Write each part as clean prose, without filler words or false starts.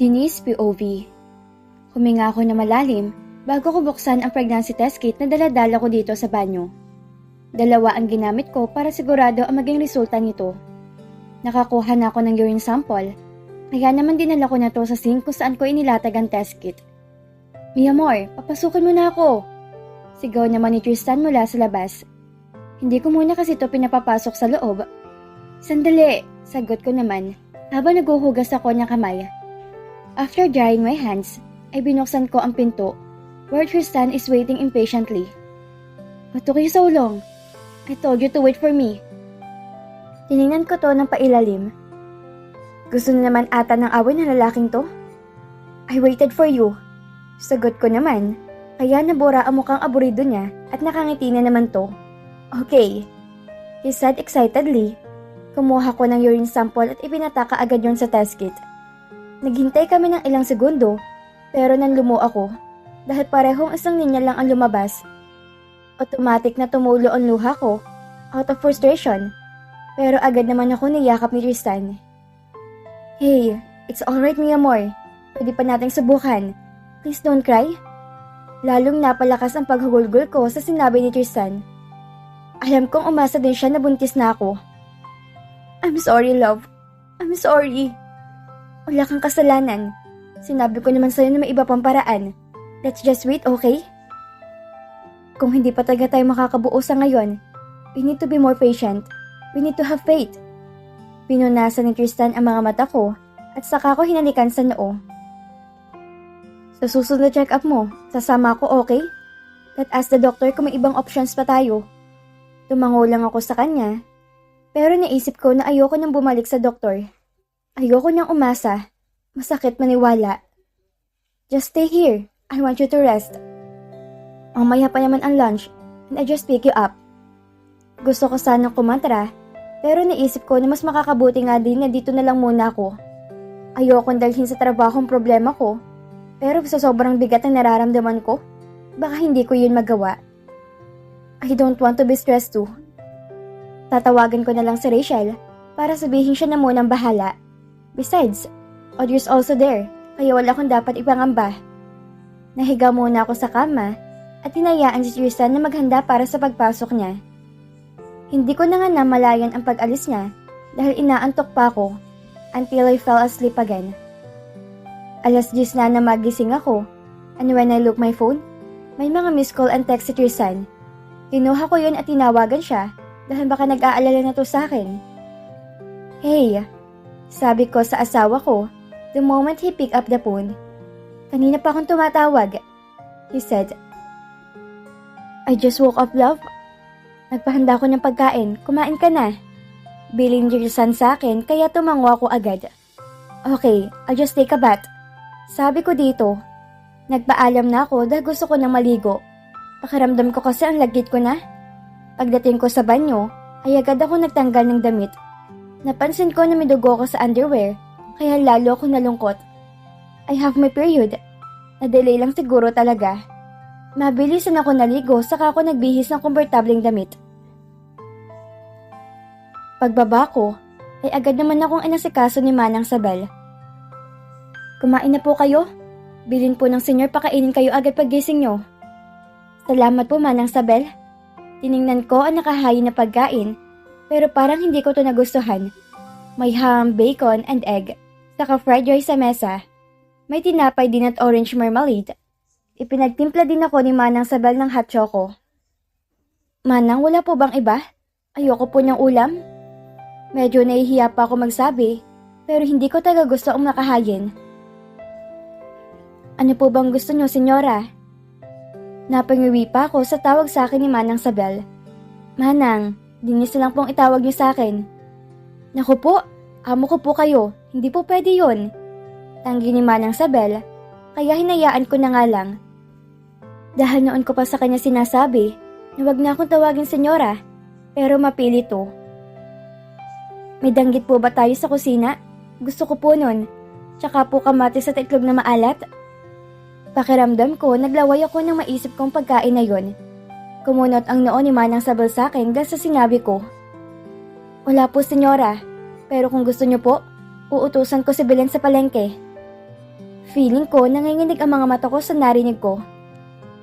Denise POV. Huminga ako na malalim bago ko buksan ang pregnancy test kit na dala-dala ko dito sa banyo. Dalawa ang ginamit ko para sigurado ang maging resulta nito. Nakakuha na ako ng urine sample, kaya naman dinala ko na to sa sink kung saan ko inilatag ang test kit. Mi amor, papasukin mo na ako! Sigaw naman ni Tristan mula sa labas. Hindi ko muna kasi to pinapapasok sa loob. Sandali, sagot ko naman habang naguhugas ako ng kamay. After drying my hands, ay binuksan ko ang pinto where Tristan is waiting impatiently. Bato kayo sa ulong. I told you to wait for me. Tiningnan ko to ng pailalim. Gusto na naman ata ng away ng lalaking to? I waited for you. Sagot ko naman, kaya nabura ang mukhang aburido niya at nakangiti na naman to. Okay, he said excitedly. Kumuha ko ng urine sample at ipinataka agad yon sa test kit. Naghintay kami ng ilang segundo, pero nanlumo ako dahil parehong isang linya lang ang lumabas. Automatic na tumulo ang luha ko out of frustration, pero agad naman ako niyakap ni Tristan. Hey, it's alright mi amor. Pwede pa nating subukan. Please don't cry. Lalong napalakas ang paghugulgol ko sa sinabi ni Tristan. Alam kong umasa din siya na buntis na ako. I'm sorry, love. I'm sorry. Wala kang kasalanan. Sinabi ko naman sa'yo na may iba pang paraan. Let's just wait, okay? Kung hindi pa talaga tayo makakabuo sa ngayon, we need to be more patient. We need to have faith. Pinunasan ni Tristan ang mga mata ko at saka ko hinalikan sa noo. Sa susunod na check-up mo, sasama ako, okay? Let ask the doctor kung may ibang options pa tayo. Tumango lang ako sa kanya, pero naisip ko na ayoko nang bumalik sa doktor. Ayoko nang umasa. Masakit maniwala. Just stay here. I want you to rest. Mamaya pa naman ang lunch and I just pick you up. Gusto ko sanang kumantra, pero naisip ko na mas makakabuti nga din na dito na lang muna ako. Ayokong dalhin sa trabaho ang problema ko, pero sa sobrang bigat ng nararamdaman ko, baka hindi ko yun magawa. I don't want to be stressed too. Tatawagan ko na lang si Rachel para sabihin siya na munang bahala. Besides, Audrey's also there, kaya wala akong dapat ipangamba. Nahiga muna ako sa kama at hinayaan si Tristan na maghanda para sa pagpasok niya. Hindi ko na nga namalayan ang pag-alis niya dahil inaantok pa ako until I fell asleep again. 10:00 na magising ako, and when I look my phone, may mga missed call and text si Tristan. Kinuha ko yun at tinawagan siya dahil baka nag-aalala na to sa akin. Hey, sabi ko sa asawa ko the moment he picked up the phone. Kanina pa akong tumatawag, he said. I just woke up, love. Nagpahanda ko ng pagkain, kumain ka na. Bilin ni Tristan sa akin kaya tumango ako agad. Okay, I'll just take a bath. Sabi ko dito. Nagpaalam na ako dahil gusto ko nang maligo. Pakiramdam ko kasi ang lagkit ko na. Pagdating ko sa banyo, ay agad ako nagtanggal ng damit. Napansin ko na may dugo ko sa underwear, kaya lalo ako nalungkot. I have my period. Na-delay lang siguro talaga. Mabilisan ako naligo saka ako nagbihis ng komportableng damit. Pagbaba ko, ay agad naman akong inasikaso ni Manang Sabel. Kumain na po kayo? Bilin po ng senyor pakainin kayo agad paggising nyo. Salamat po Manang Sabel. Tiningnan ko ang nakahain na pagkain, pero parang hindi ko to nagustuhan. May ham, bacon, and egg, saka fried rice sa mesa. May tinapay din at orange marmalade. Ipinagtimpla din ako ni Manang Sabel ng hot choco. Manang, wala po bang iba? Ayoko po ng ulam. Medyo nahihiya pa ako magsabi, pero hindi ko talaga gusto ang nakahayin. Ano po bang gusto nyo, senyora? Napangiwi pa ako sa tawag sa akin ni Manang Sabel. Manang, Denise na lang pong itawag niyo sa akin. Naku po, amo ko po kayo, hindi po pwede yun. Tanggi ni Manang Sabel, kaya hinayaan ko na nga lang. Dahil noon ko pa sa kanya sinasabi na wag na akong tawagin senyora, pero mapili to. May danggit po ba tayo sa kusina? Gusto ko po nun. Tsaka po kamatis at itlog na maalat. Pakiramdam ko, naglaway ako ng maisip kong pagkain na yon. Kumunot ang noo ni Manang Sabel sa akin dahil sa sinabi ko. Wala po senyora, pero kung gusto niyo po, uutusan ko si Belen sa palengke. Feeling ko nanginginig ang mga mata ko sa narinig ko.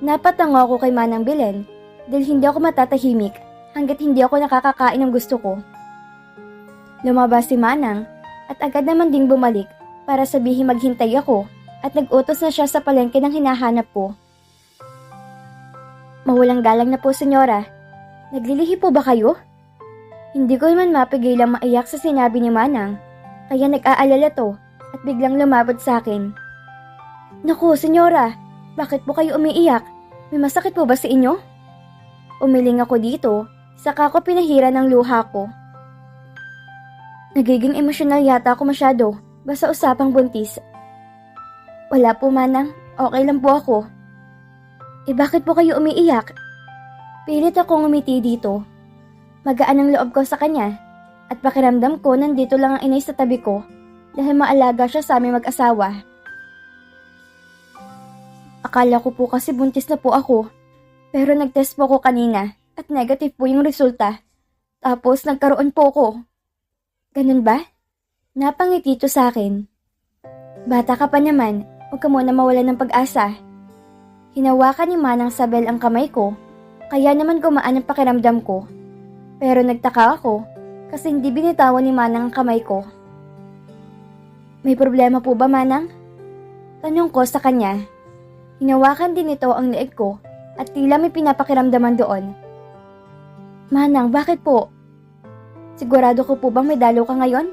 Napatango ako kay Manang Belen dahil hindi ako matatahimik hanggat hindi ako nakakakain ng gusto ko. Lumabas si Manang at agad naman ding bumalik para sabihin maghintay ako at nag-utos na siya sa palengke ng hinahanap ko. Mawalang galang na po, senyora. Naglilihi po ba kayo? Hindi ko naman mapigilang maiyak sa sinabi ni Manang, kaya nag-aalala to at biglang lumapit sa akin. Naku, senyora, bakit po kayo umiiyak? May masakit po ba sa inyo? Umiling ako dito, saka ko pinahira ng luha ko. Nagiging emosyonal yata ako masyado, basta usapang buntis. Wala po, Manang, okay lang po ako. Bakit po kayo umiiyak? Pilit akong umiti dito. Magaan ang loob ko sa kanya at pakiramdam ko nandito lang ang inay sa tabi ko dahil maalaga siya sa aming mag-asawa. Akala ko po kasi buntis na po ako, pero nag-test po ko kanina at negative po yung resulta. Tapos nagkaroon po ko. Ganun ba? Napangiti to sa akin. Bata ka pa naman, huwag ka muna mawalan ng pag-asa. Hinawakan ni Manang Sabel ang kamay ko, kaya naman gumaan ang pakiramdam ko. Pero nagtaka ako kasi hindi binitawan ni Manang ang kamay ko. May problema po ba, Manang? Tanong ko sa kanya. Hinawakan din ito ang leeg ko at tila may pinapakiramdaman doon. Manang, bakit po? Sigurado ko po bang may dalaw ka ngayon?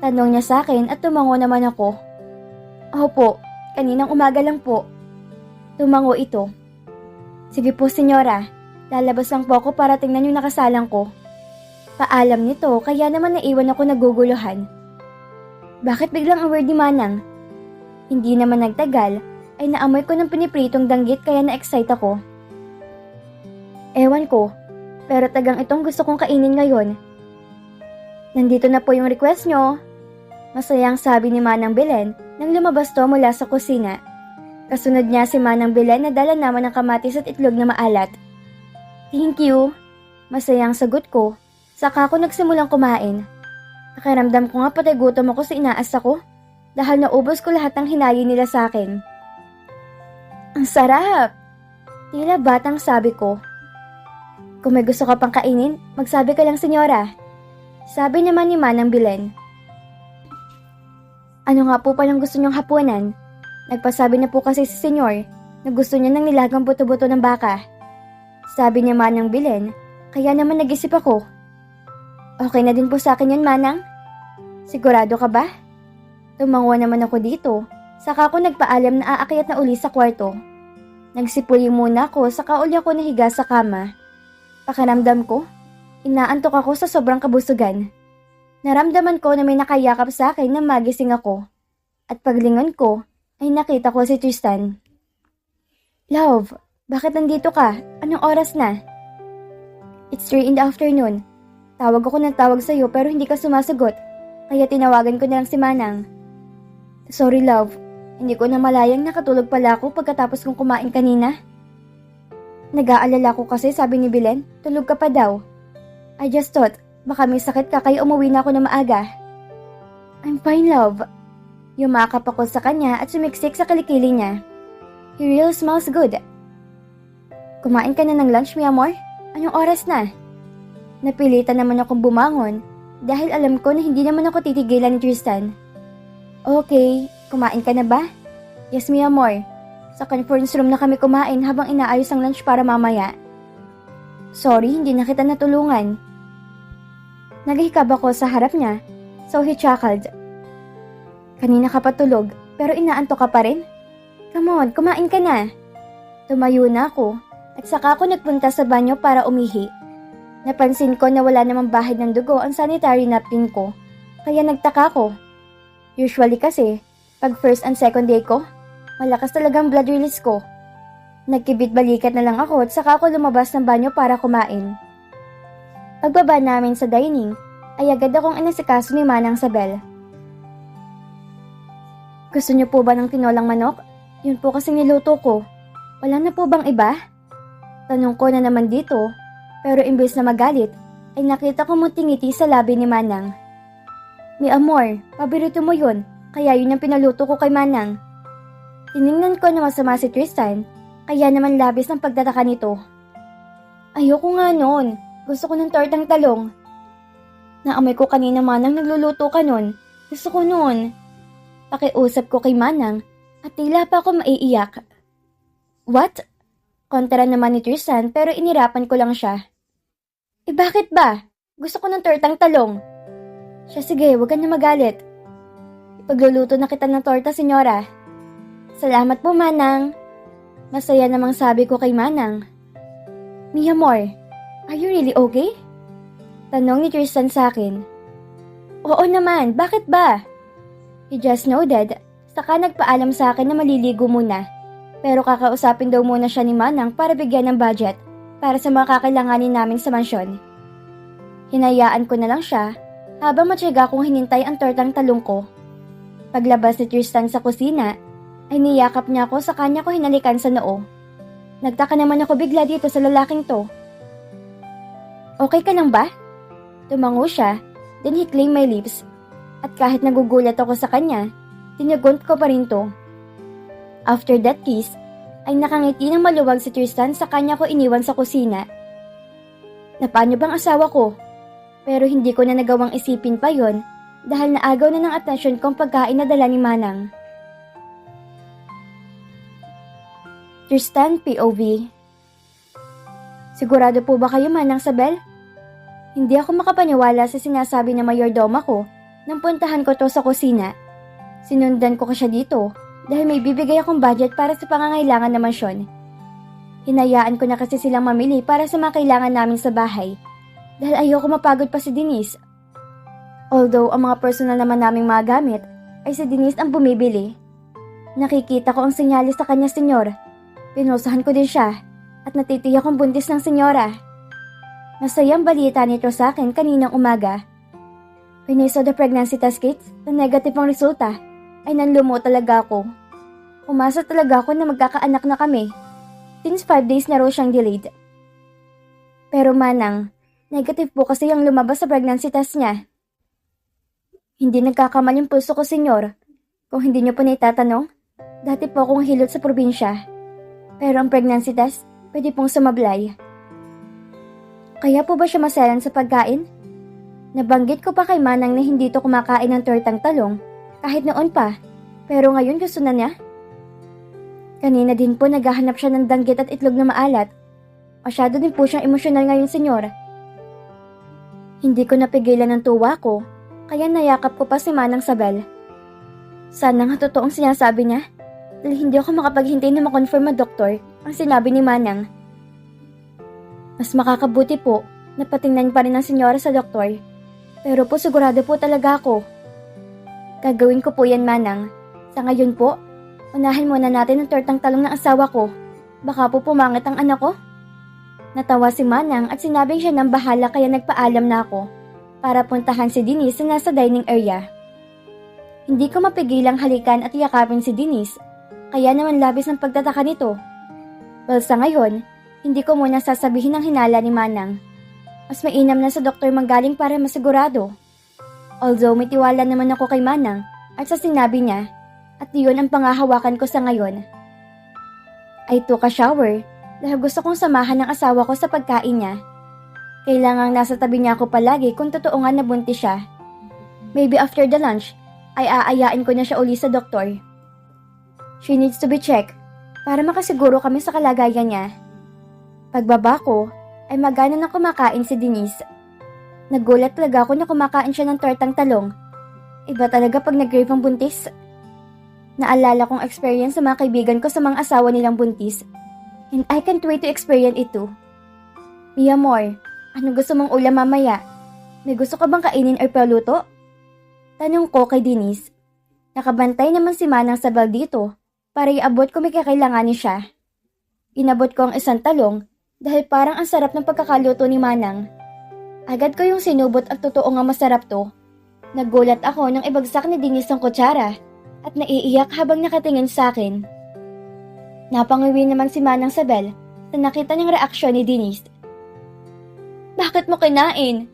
Tanong niya sa akin at tumango naman ako. Opo, kaninang umaga lang po. Tumango ito. Sige po, senyora. Lalabas lang po ako para tingnan yung nakasalang ko. Paalam nito kaya naman naiwan ako naguguluhan. Bakit biglang aware ni Manang? Hindi naman nagtagal ay naamoy ko ng pinipritong danggit kaya na-excite ako. Ewan ko, pero tagang itong gusto kong kainin ngayon. Nandito na po yung request nyo. Masayang sabi ni Manang Belen nang lumabas to mula sa kusina. Kasunod niya si Manang Belen na dala naman ng kamatis at itlog na maalat. Thank you. Masayang sagot ko. Saka ako nagsimulang kumain. Nakiramdam ko nga patay gutom ako sa inaas ako dahil naubos ko lahat ng hinayin nila sa akin. Ang sarap! Tila batang sabi ko. Kung may gusto ka pang kainin, magsabi ka lang, senyora. Sabi naman ni Manang Belen. Ano nga po palang gusto niyong hapunan? Nagpasabi na po kasi si senyor na gusto niya ng nilagang buto-buto ng baka. Sabi niya Manang Belen, kaya naman nag-isip ako. Okay na din po sa akin yun, Manang? Sigurado ka ba? Tumango naman ako dito, saka ako nagpaalam na aakyat na uli sa kwarto. Nagsipuli muna ako, saka uli ako nahiga sa kama. Pakiramdam ko, inaantok ako sa sobrang kabusugan. Naramdaman ko na may nakayakap sa akin na magising ako. At paglingon ko, ay nakita ko si Tristan. Love, bakit nandito ka? Anong oras na? It's 3 in the afternoon. Tawag ako ng tawag sa'yo pero hindi ka sumasagot. Kaya tinawagan ko na lang si Manang. Sorry love, hindi ko na malayang nakatulog pala ako pagkatapos kong kumain kanina. Nag-aalala ko kasi sabi ni Belen, tulog ka pa daw. I just thought, baka may sakit ka kaya umuwi na ako na maaga. I'm fine love. Yumakap ako sa kanya at sumiksik sa kilikili niya. He really smells good. Kumain ka na ng lunch, mi amor? Anong oras na? Napilitan naman akong bumangon dahil alam ko na hindi naman ako titigilan ni Tristan. Okay, kumain ka na ba? Yes, mi amor. Sa conference room na kami kumain habang inaayos ang lunch para mamaya. Sorry, hindi na kita natulungan. Naghihikab ako sa harap niya, so he chuckled. Kanina ka pa tulog, pero inaantok ka pa rin? Come on, kumain ka na. Tumayo na ako, at saka ako nagpunta sa banyo para umihi. Napansin ko na wala namang bahid ng dugo ang sanitary napkin ko, kaya nagtaka ko. Usually kasi, pag first and second day ko, malakas talagang blood release ko. Nagkibit-balikat na lang ako at saka ako lumabas ng banyo para kumain. Pagbaba namin sa dining, ay agad akong inasikaso ni Manang Sabel. Gusto niyo po ba ng tinolang manok? Yun po kasing niluto ko. Wala na po bang iba? Tanong ko na naman dito, pero imbes na magalit, ay nakita ko munting-ngiti sa labi ni Manang. Mi amor, paborito mo yun, kaya yun ang pinaluto ko kay Manang. Tiningnan ko na masama si Tristan, kaya naman labis ng pagtataka nito. Ayoko nga noon. Gusto ko ng tortang talong. Naamoy ko kanina Manang nagluluto ka nun. Gusto ko nun. Pakiusap ko kay Manang at tila pa ako maiiyak. What? Kontra naman ni Tristan pero inirapan ko lang siya. Bakit ba? Gusto ko ng tortang talong. Siya sige, huwag ka na magalit. Ipagluluto na kita ng torta, senyora. Salamat po, Manang. Masaya namang sabi ko kay Manang. Mi amor, are you really okay? Tanong ni Tristan sa akin. Oo naman, bakit ba? He just nodded, saka nagpaalam sa akin na maliligo muna. Pero kakausapin daw muna siya ni Manang para bigyan ng budget para sa mga kakailanganin namin sa mansyon. Hinayaan ko na lang siya habang matyaga kong hinintay ang tortang talong ko. Paglabas ni Tristan sa kusina, ay niyakap niya ako sa kanya ko hinalikan sa noo. Nagtaka naman ako bigla dito sa lalaking to. Okay ka lang ba? Tumango siya, then he claimed my lips. At kahit nagugulat ako sa kanya, tinugon ko pa rin to. After that kiss, ay nakangiti ng maluwag si Tristan sa kanya ko iniwan sa kusina. Napaano bang asawa ko? Pero hindi ko na nagawang isipin pa yon dahil naagaw na ng atensyon kong pagkain na dala ni Manang. Tristan POV. Sigurado po ba kayo Manang Sabel? Hindi ako makapaniwala sa sinasabi ng mayordoma ko nang puntahan ko to sa kusina. Sinundan ko siya dito dahil may bibigay akong budget para sa pangangailangan ng mansyon. Hinayaan ko na kasi silang mamili para sa mga kailangan namin sa bahay dahil ayoko mapagod pa si Denise. Although ang mga personal naman naming mga gamit ay si Denise ang bumibili. Nakikita ko ang senyales sa kanya, senyor. Pinusahan ko din siya at natitiyak kong buntis ng senyora. Masayang balita nito sa akin kaninang umaga. When I saw the pregnancy test kits, na negative ang resulta, ay nanlumo talaga ako. Umasa talaga ako na magkakaanak na kami. Since 5 days na raw siyang delayed. Pero Manang, negative po kasi yung lumabas sa pregnancy test niya. Hindi nagkakamal yung pulso ko, senyor. Kung hindi niyo po naitatanong, dati po akong hilot sa probinsya. Pero ang pregnancy test, pwede pong sumablay. Kaya po ba siya maselan sa pagkain? Nabanggit ko pa kay Manang na hindi to kumakain ng tortang talong kahit noon pa, pero ngayon gusto na niya. Kanina din po naghahanap siya ng danggit at itlog na maalat. Masyado din po siyang emosyonal ngayon, senyor. Hindi ko napigilan ng tuwa ko, kaya nayakap ko pa si Manang Sabel. Sana nga totoong sinasabi niya, dahil hindi ako makapaghintay na makonfirm na doktor ang sinabi ni Manang. Mas makakabuti po na patingnan pa rin ang senyora sa doktor. Pero po sigurado po talaga ako. Gagawin ko po yan, Manang. Sa ngayon po, unahin muna natin ang tortang talong ng asawa ko. Baka po pumangit ang anak ko. Natawa si Manang at sinabing siya nang bahala kaya nagpaalam na ako para puntahan si Denise na nasa dining area. Hindi ko mapigilang halikan at yakapin si Denise, kaya naman labis ng pagtataka nito. Well, sa ngayon, hindi ko muna sasabihin ang hinala ni Manang. Mas mainam na sa doktor manggaling para masigurado. Although may tiwala naman ako kay Manang at sa sinabi niya, at iyon ang pangahawakan ko sa ngayon. I took a shower dahil gusto kong samahan ng asawa ko sa pagkain niya. Kailangang nasa tabi niya ako palagi kung totoo nga nabuntis siya. Maybe after the lunch, ay aayain ko na siya uli sa doktor. She needs to be checked para makasiguro kami sa kalagayan niya. Pagbaba ko, ay magana na kumakain si Denise. Nagulat talaga ako na kumakain siya ng tortang talong. Iba talaga pag nag-grave ang buntis. Naalala kong experience sa mga kaibigan ko sa mga asawa nilang buntis. And I can't wait to experience it too. Mi amor, ano gusto mong ulam mamaya? May gusto ka bang kainin or paluto? Tanong ko kay Denise. Nakabantay naman si Manang Sabel dito para iabot kung may kakailanganin siya. Inabot ko ang isang talong dahil parang ang sarap ng pagkakaluto ni Manang. Agad ko yung sinubot at totoo nga masarap to. Nagulat ako nang ibagsak ni Denise ang kutsara at naiiyak habang nakatingin sa akin. Napangiwi naman si Manang Sabel na nakita niyang reaksyon ni Denise. Bakit mo kinain?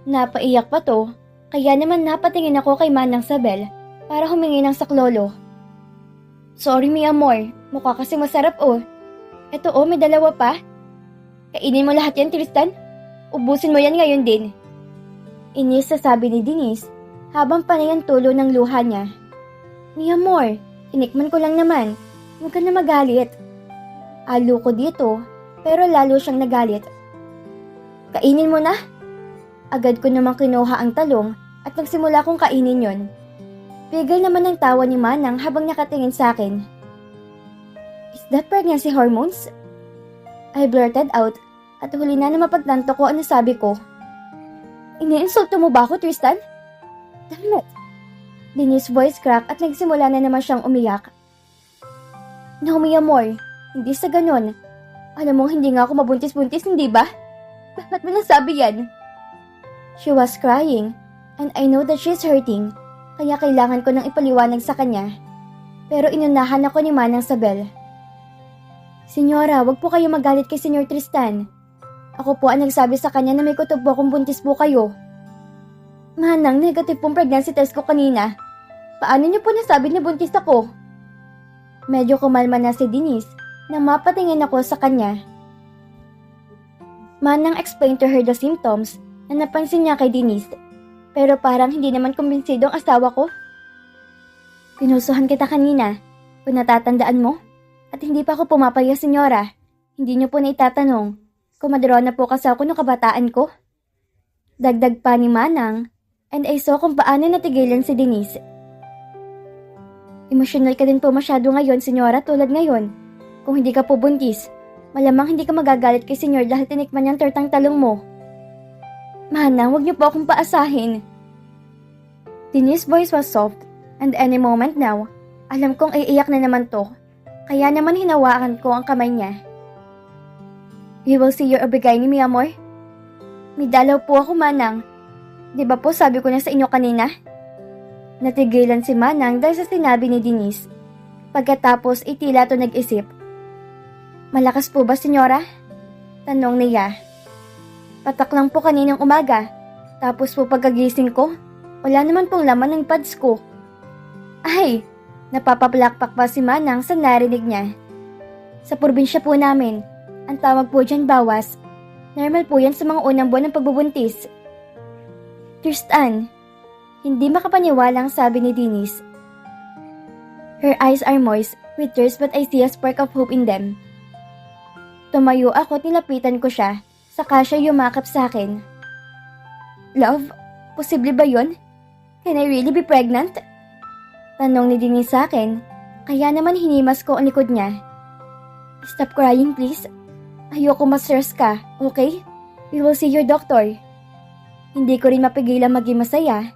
Napaiyak pa to, kaya naman napatingin ako kay Manang Sabel para humingi ng saklolo. Sorry, mi amor. Mukha kasi masarap oh. Eto oh, may dalawa pa. Kainin mo lahat yan, Tristan. Ubusin mo yan ngayon din. Inis sa sabi ni Denise habang panay ang tulo ng luha niya. Mi amor, tinikman ko lang naman. Huwag ka na magalit. Alo ko dito, pero lalo siyang nagalit. Kainin mo na. Agad ko namang kinuha ang talong at nagsimula kong kainin yon. Pigil naman ang tawa ni Manang habang nakatingin sa akin. Is that pregnancy hormones? I blurted out at huli na mapagtanto ko ano sabi ko. Iniinsulto mo ba ako, Tristan? Damn it. Denise voice crack at nagsimula na naman siyang umiyak. No, mi amor, hindi sa ganon. Alam mo, hindi nga ako mabuntis-buntis, hindi ba? Bakit mo nasabi yan? She was crying, and I know that she's hurting. Kaya kailangan ko nang ipaliwanag sa kanya. Pero inunahan ako ni Manang Sabel. Senyora, wag po kayo magalit kay Senyor Tristan. Ako po ang nagsabi sa kanya na may kutob po kung buntis po kayo. Manang, negative pong pregnancy test ko kanina. Paano niyo po nasabi na buntis ako? Medyo kumalma na si Denise nang mapatingin ako sa kanya. Manang explained to her the symptoms na napansin niya kay Denise. Pero parang hindi naman kumbinsido ang asawa ko. Pinusuhan kita kanina, kung natatandaan mo. At hindi pa ako pumapaya, senyora. Hindi niyo po na itatanong kung madrona po kasi ako noong kabataan ko. Dagdag pa ni Manang, and I saw kung paano natigilan si Denise. Emosyonal ka din po masyado ngayon, senyora, tulad ngayon. Kung hindi ka po buntis, malamang hindi ka magagalit kay senyor dahil tinikman niyang tortang talong mo. Manang, huwag niyo po akong paasahin. Denise's voice was soft, and any moment now, alam kong iiyak na naman to. Kaya naman hinawakan ko ang kamay niya. You will see your obligay ni mi amor? May dalaw po ako, Manang. Di ba po sabi ko na sa inyo kanina? Natigilan si Manang dahil sa sinabi ni Denise. Pagkatapos tila to nag-isip. Malakas po ba, senyora? Tanong niya. Patak lang po kaninang umaga. Tapos po pagkagising ko, wala naman pong laman ng pads ko. Ay, napapaplakpak pa si Manang sa narinig niya. Sa probinsya po namin, ang tawag po dyan bawas. Normal po yan sa mga unang buwan ng pagbubuntis. Tristan, hindi makapaniwala ang sabi ni Denise. Her eyes are moist with tears but I see a spark of hope in them. Tumayo ako at nilapitan ko siya. Saka siya yumakap sa akin. Love, posible ba yun? Can I really be pregnant? Tanong ni Denise sa akin, kaya naman hinimas ko ang likod niya. Stop crying please. Ayoko ma-stress ka, okay? We will see your doctor. Hindi ko rin mapigilan maging masaya.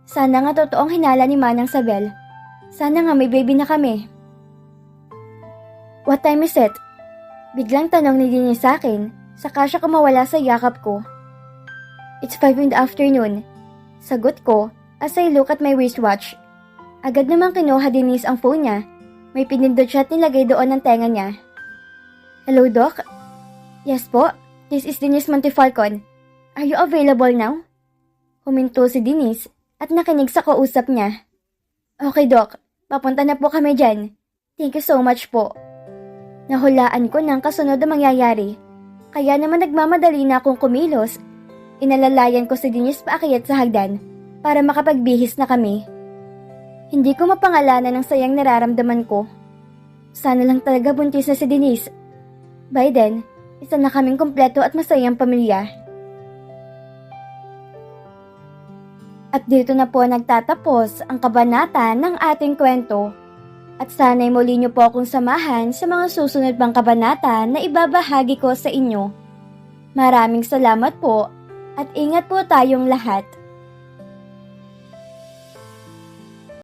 Sana nga totoong hinala ni Manang Sabel. Sana nga may baby na kami. What time is it? Biglang tanong ni Denise sa akin. Saka siya kumawala sa yakap ko. It's 5 in the afternoon. Sagot ko as I look at my wristwatch. Agad namang kinuha Denise ang phone niya. May pinindot siya at nilagay doon ang tenga niya. Hello, Doc? Yes po, this is Denise Montefalcon. Are you available now? Huminto si Denise at nakinig sa kausap niya. Okay, Doc. Papunta na po kami dyan. Thank you so much po. Nahulaan ko ng kasunod na mangyayari. Kaya naman nagmamadali na akong kumilos. Inalalayan ko si Denise paakyat sa hagdan para makapagbihis na kami. Hindi ko mapangalanan ang sayang nararamdaman ko. Sana lang talaga buntis na si Denise. By then, isa na kaming kumpleto at masayang pamilya. At dito na po nagtatapos ang kabanata ng ating kwento. At sana'y muli niyo po akong samahan sa mga susunod pang kabanata na ibabahagi ko sa inyo. Maraming salamat po at ingat po tayong lahat.